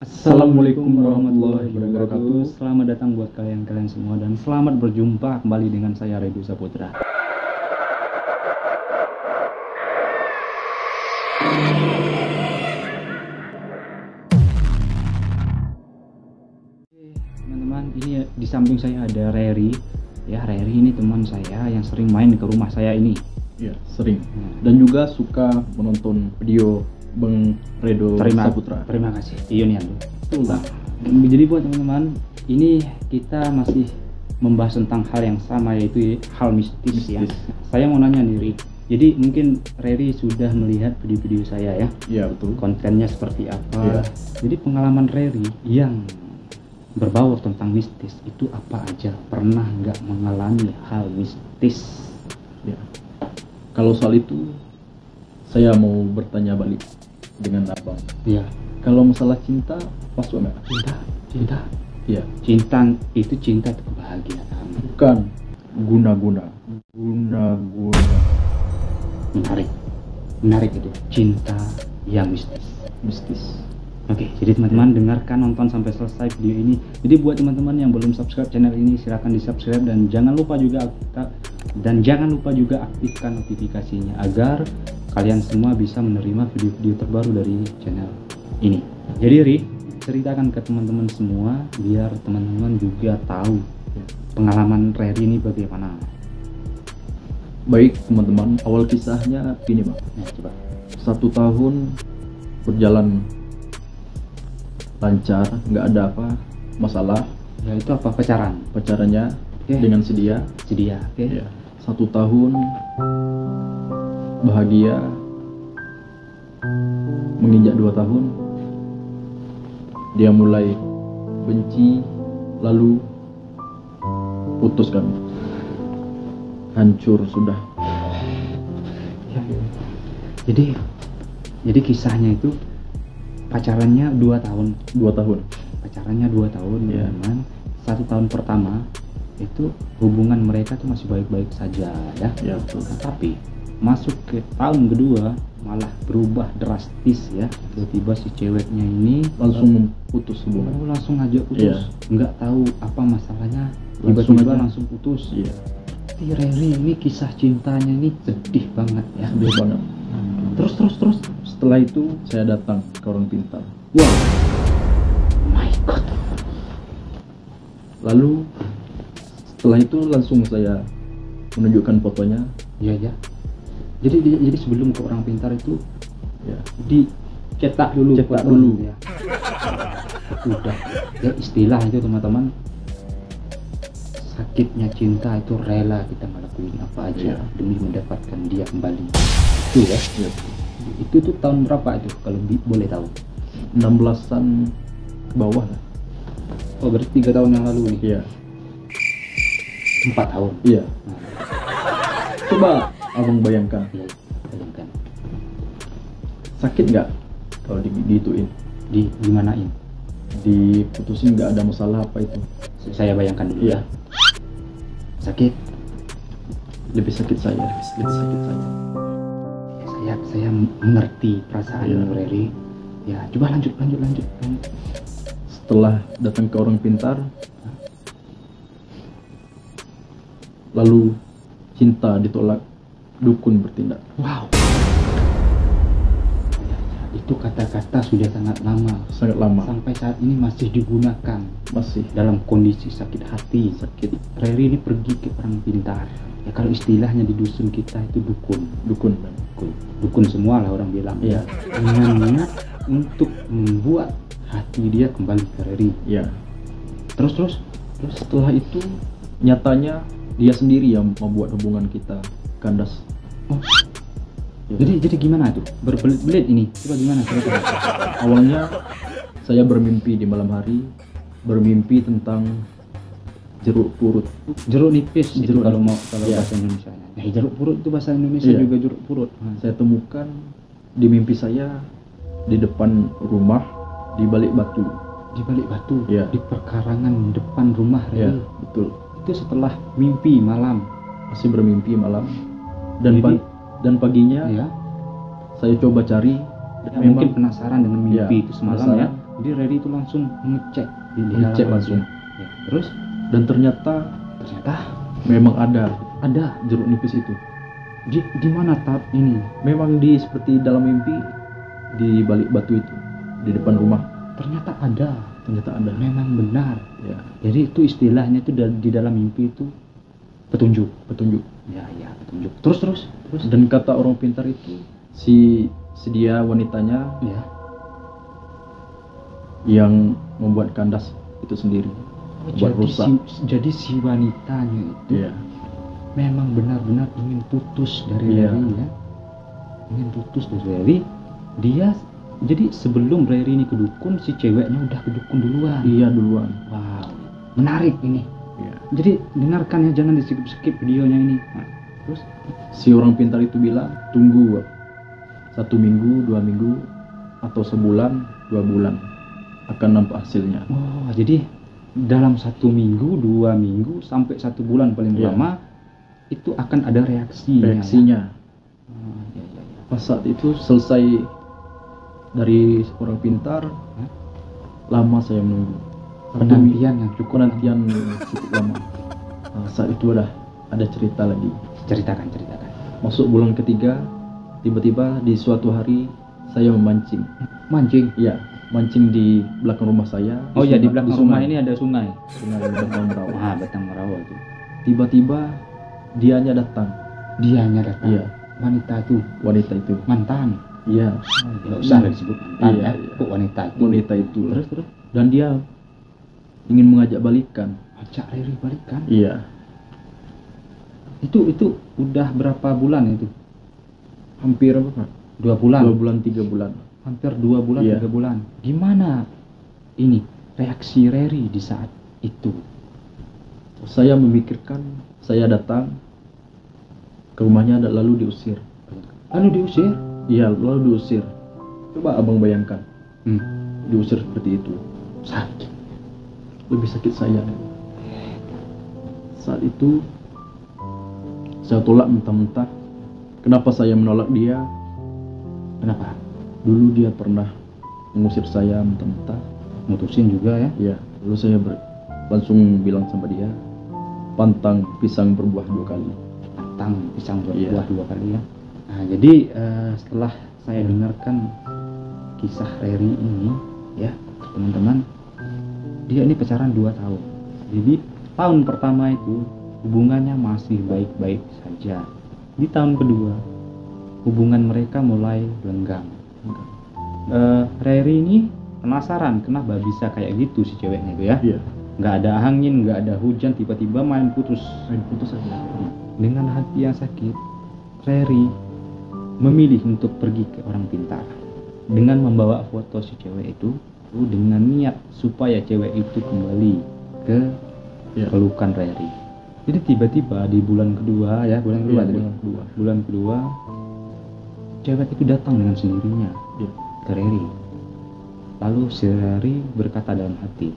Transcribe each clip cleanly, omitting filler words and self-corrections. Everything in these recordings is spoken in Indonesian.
Assalamualaikum warahmatullahi wabarakatuh. Selamat datang buat kalian semua dan selamat berjumpa kembali dengan saya Redu Saputra. Teman-teman, ini di samping saya ada Reri. Ya, Reri ini teman saya yang sering main ke rumah saya ini. Ya, sering. Dan juga suka menonton video Bang Redo Saputra. Terima kasih. Iya nih Jadi buat teman-teman, ini kita masih membahas tentang hal yang sama, yaitu hal mistis. Ya. Saya mau nanya nih, Ri. Jadi mungkin Reri sudah melihat video-video saya ya. Iya, betul. Kontennya seperti apa? Ya. Jadi pengalaman Reri yang berbau tentang mistis itu apa aja? Pernah nggak mengalami hal mistis? Ya. Kalau soal itu saya mau bertanya balik dengan abang. Iya. Kalau masalah cinta, masuk nggak? Cinta. Iya. Cinta itu kebahagiaan. Bukan guna-guna. Menarik itu. Cinta yang mistis. Oke, jadi teman-teman dengarkan, nonton sampai selesai video ini. Jadi buat teman-teman yang belum subscribe channel ini, silahkan di subscribe dan jangan lupa juga aktifkan notifikasinya agar kalian semua bisa menerima video-video terbaru dari channel ini. Jadi Ri, ceritakan ke teman-teman semua biar teman-teman juga tahu pengalaman Reri ini bagaimana. Baik teman-teman, awal kisahnya gini bang. Nah, coba. 1 tahun berjalan lancar, nggak ada apa masalah. Ya itu apa, pacarannya Dengan sedia. Oke. Ya. 1 tahun bahagia, menginjak 2 tahun dia mulai benci, lalu putus kami, hancur sudah. Ya. Jadi kisahnya itu pacarannya 2 tahun. Pacarannya 2 tahun, ya. Teman. 1 tahun pertama itu hubungan mereka tuh masih baik-baik saja ya. Ya, betul. Tapi masuk ke tahun kedua malah berubah drastis ya. Tiba-tiba si ceweknya ini langsung putus hubungan. Langsung aja putus. Ya. Nggak tahu apa masalahnya. Tiba-tiba langsung putus. Iya. Si Reri ini kisah cintanya ini sedih banget ya. Sedih banget. Terus. Setelah itu saya datang ke orang pintar. Wow. My God. Lalu setelah itu langsung saya menunjukkan fotonya. Iya. Jadi sebelum ke orang pintar itu Ya. Cetak dulu. Ya. Udah. Ya istilah itu teman-teman. Sakitnya cinta itu rela kita ngelakuin apa aja demi mendapatkan dia kembali. Itu ya. Itu tuh tahun berapa itu kalau boleh tahu? 16-an ke bawah lah. Oh berarti 3 tahun yang lalu nih. Iya. 4 tahun. Iya. Nah, Coba abang bayangkan. bayangkan. Sakit nggak kalau digituin? Gimanain? Diputusin nggak ada masalah apa itu? Saya bayangkan dulu ya. Sakit. Lebih sakit saya. Saya mengerti perasaan Reri. Ya, coba lanjut. Setelah datang ke orang pintar, lalu cinta ditolak, dukun bertindak. Wow. Itu kata-kata sudah sangat lama. Sampai saat ini masih digunakan. Masih Dalam kondisi sakit hati. Reri ini pergi ke orang pintar. Ya kalau istilahnya di dusun kita itu dukun semua lah orang bilang. Iya. Dengan niat untuk membuat hati dia kembali ke Reri. Iya. Terus Setelah itu nyatanya dia sendiri yang membuat hubungan kita kandas. oh. Jadi gimana tuh? Berbelit-belit ini. Coba gimana cerita? Awalnya saya bermimpi di malam hari, bermimpi tentang jeruk purut. Jeruk nipis itu Jeruk kalau nipis. bahasa Indonesia. Jeruk purut itu bahasa Indonesia juga jeruk purut. Saya temukan di mimpi saya di depan rumah, di balik batu. Di balik batu. Iya. Di perkarangan depan rumah. Iya, betul. Itu setelah mimpi malam. Masih bermimpi malam dan paginya Ya. saya coba cari. Mungkin penasaran dengan mimpi itu semalam ya. Jadi Rary itu langsung ngecek di Ngecek halaman langsung. dia. Ya, terus Dan ternyata memang ada ada jeruk nipis itu. di mana tahap ini? Memang seperti dalam mimpi, di balik batu itu, di depan rumah. Ternyata ada. Ternyata ada. Memang benar. Ya, Jadi itu istilahnya itu di dalam mimpi itu petunjuk. petunjuk. Ya, petunjuk. Terus. Dan kata orang pintar itu, si dia wanitanya Ya. yang membuat kandas itu sendiri, buat rusak. Jadi si wanitanya itu Iya, memang benar-benar ingin putus dari Iya. Rary ya. Ingin putus dari Rary. Dia jadi sebelum Rary ini ke dukun, si ceweknya udah ke dukun duluan. iya duluan. Wow, menarik ini. Iya. Jadi dengarkan ya, jangan di skip videonya ini. Nah, terus Si orang pintar itu bilang, tunggu 1 minggu, 2 minggu, atau sebulan, 2 bulan akan nampak hasilnya. oh, jadi dalam 1 minggu, 2 minggu sampai 1 bulan paling Iya. lama itu akan ada reaksinya. Reaksinya. Ya? Oh, ya. Pas saat itu selesai dari orang pintar, lama saya menunggu. Penantian yang cukup Penantian cukup lama. Nah, saat itu ada cerita lagi. ceritakan. Masuk bulan ketiga, tiba-tiba di suatu hari saya memancing. Mancing. Iya, mancing di belakang rumah saya. Oh ya, di sungai- belakang sungai. rumah ini ada sungai. Sungai Batang Merawa. Wah, Batang Merawa itu. Tiba-tiba dianya datang. Dianya datang. Iya, Wanita itu wanita itu. mantan. Iya, Nggak usah disebut mantan Iya, ya. iya. Kok wanita itu. wanita itu. Terus Dan dia ingin mengajak balikan. ajak Rary balikan. Iya, Itu udah berapa bulan itu? hampir apa? 2 bulan. 2 bulan 3 bulan. Hampir 2 bulan, Iya. 3 bulan. Gimana ini reaksi Rary di saat itu? Saya memikirkan, saya datang ke rumahnya lalu diusir. Lalu diusir? Iya, lalu diusir. Coba abang bayangkan, diusir seperti itu. Sakit. Lebih sakit saya. Saat itu saya tolak mentah-mentah. Kenapa saya menolak dia? Kenapa? Dulu dia pernah mengusir saya mentah-mentah. Mutusin juga ya? Iya, lalu saya langsung bilang sama dia, pantang pisang berbuah 2 kali. Pantang pisang Iya. berbuah 2 kali ya. Nah, jadi setelah saya dengarkan kisah Rary ini ya, teman-teman, dia ini pacaran 2 tahun. Jadi tahun pertama itu hubungannya masih baik-baik saja. Di tahun kedua hubungan mereka mulai lenggang. Rary ini penasaran kenapa bisa kayak gitu si ceweknya itu ya. Iya, Nggak ada angin, nggak ada hujan, tiba-tiba main putus. main putus saja. Dengan hati yang sakit, Rary memilih untuk pergi ke orang pintar dengan membawa foto si cewek itu dengan niat supaya cewek itu kembali ke Iya. pelukan Rary. Jadi tiba-tiba di bulan kedua ya, bulan kedua Iya, tadi. Bulan kedua cewek itu datang dengan sendirinya Iya. ke Rary. Lalu si Rary berkata dalam hati,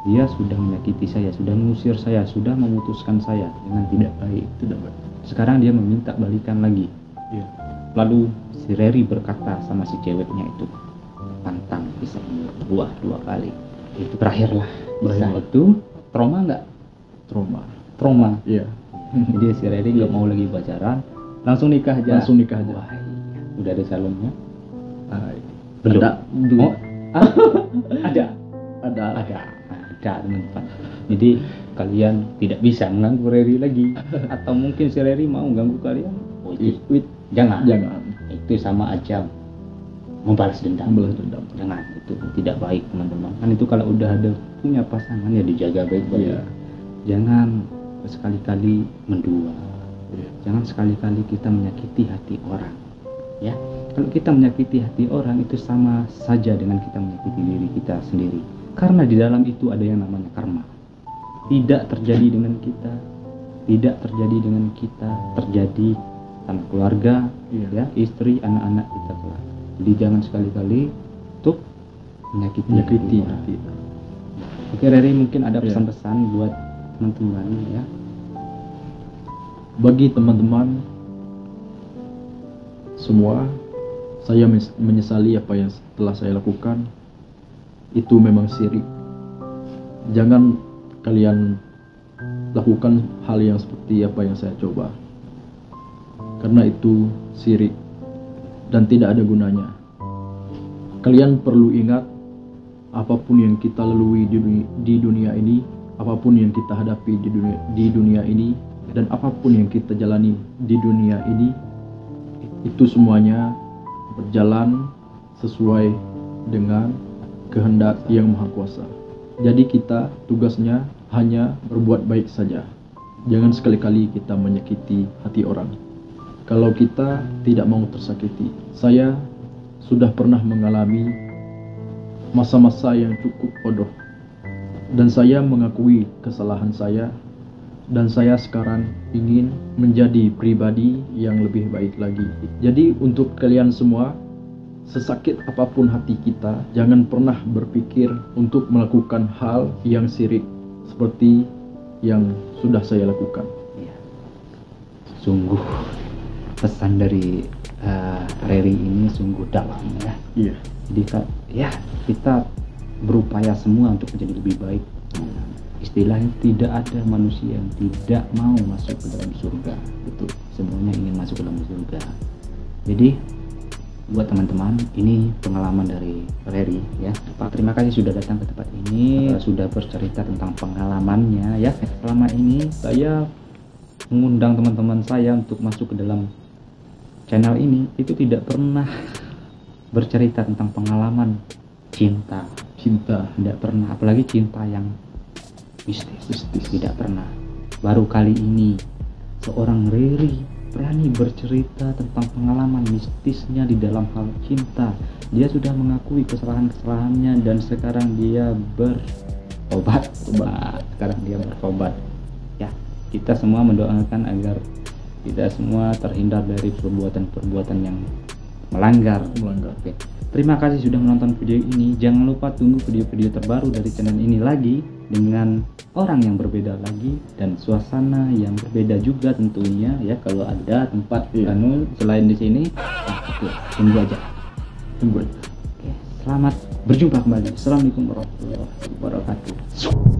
dia sudah menyakiti saya, sudah mengusir saya, sudah memutuskan saya dengan tidak baik. Tidak baik. Sekarang dia meminta balikan lagi. Iya. Lalu si Rary berkata sama si ceweknya itu, pantang bisa berbuah 2 kali. Itu berakhirlah. Bisa Berakhirlah. itu trauma nggak? Trauma. Iya. Jadi si Rary nggak mau lagi pacaran, langsung nikah aja. Langsung nikah aja. Wah, udah ada calonnya? Belum. Ada. Oh, ada. Ada. Ada teman-teman. Jadi kalian tidak bisa mengganggu Rary lagi, atau mungkin si Rary mau ganggu kalian. Oh, jangan. Itu sama aja membalas dendam. Jangan, itu tidak baik teman-teman. Kan itu kalau udah ada punya pasangan ya dijaga baik-baik. Iya. Jangan sekali-kali mendua. Iya. Jangan sekali-kali kita menyakiti hati orang. Ya, kalau kita menyakiti hati orang itu sama saja dengan kita menyakiti diri kita sendiri. Karena di dalam itu ada yang namanya karma. Tidak terjadi dengan kita, tidak terjadi dengan kita, terjadi sama keluarga, Iya. ya, istri, anak-anak kita kelak. Jadi jangan sekali-kali untuk menyakiti Menyakiti orang. hati. Oke, Rary, mungkin ada Iya. pesan-pesan buat teman-teman ya. Bagi teman-teman semua, saya menyesali apa yang telah saya lakukan. itu memang syirik. Jangan kalian lakukan hal yang seperti apa yang saya coba, karena itu syirik dan tidak ada gunanya. Kalian perlu ingat, apapun yang kita lalui di dunia ini, apapun yang kita hadapi di dunia ini, dan apapun yang kita jalani di dunia ini, itu semuanya berjalan sesuai dengan kehendak Yang Maha Kuasa. Jadi kita tugasnya hanya berbuat baik saja. Jangan sekali-kali kita menyakiti hati orang. Kalau kita tidak mau tersakiti. Saya sudah pernah mengalami masa-masa yang cukup bodoh, dan saya mengakui kesalahan saya, dan saya sekarang ingin menjadi pribadi yang lebih baik lagi. Jadi untuk kalian semua, sesakit apapun hati kita, jangan pernah berpikir untuk melakukan hal yang syirik seperti yang sudah saya lakukan. Ya. Sungguh pesan dari Reri ini sungguh dalam ya. Iya. Jadi ya kita berupaya semua untuk menjadi lebih baik. Istilahnya tidak ada manusia yang tidak mau masuk ke dalam surga. Betul. Semuanya ingin masuk ke dalam surga. Jadi buat teman-teman, ini pengalaman dari Reri ya. Pak, terima kasih sudah datang ke tempat ini, sudah bercerita tentang pengalamannya ya. Selama ini saya mengundang teman-teman saya untuk masuk ke dalam channel ini, itu tidak pernah bercerita tentang pengalaman cinta, tidak pernah, apalagi cinta yang mistis. Tidak pernah. Baru kali ini seorang Reri berani bercerita tentang pengalaman mistisnya di dalam hal cinta. Dia sudah mengakui kesalahan-kesalahannya dan sekarang dia bertobat. Sekarang dia bertobat. Ya, kita semua mendoakan agar kita semua terhindar dari perbuatan-perbuatan yang melanggar. Oke. Terima kasih sudah menonton video ini. Jangan lupa tunggu video-video terbaru dari channel ini lagi dengan orang yang berbeda lagi dan suasana yang berbeda juga tentunya ya. Kalau ada tempat selain di sini, oke, tunggu aja. Oke, selamat berjumpa kembali. Assalamualaikum warahmatullahi wabarakatuh.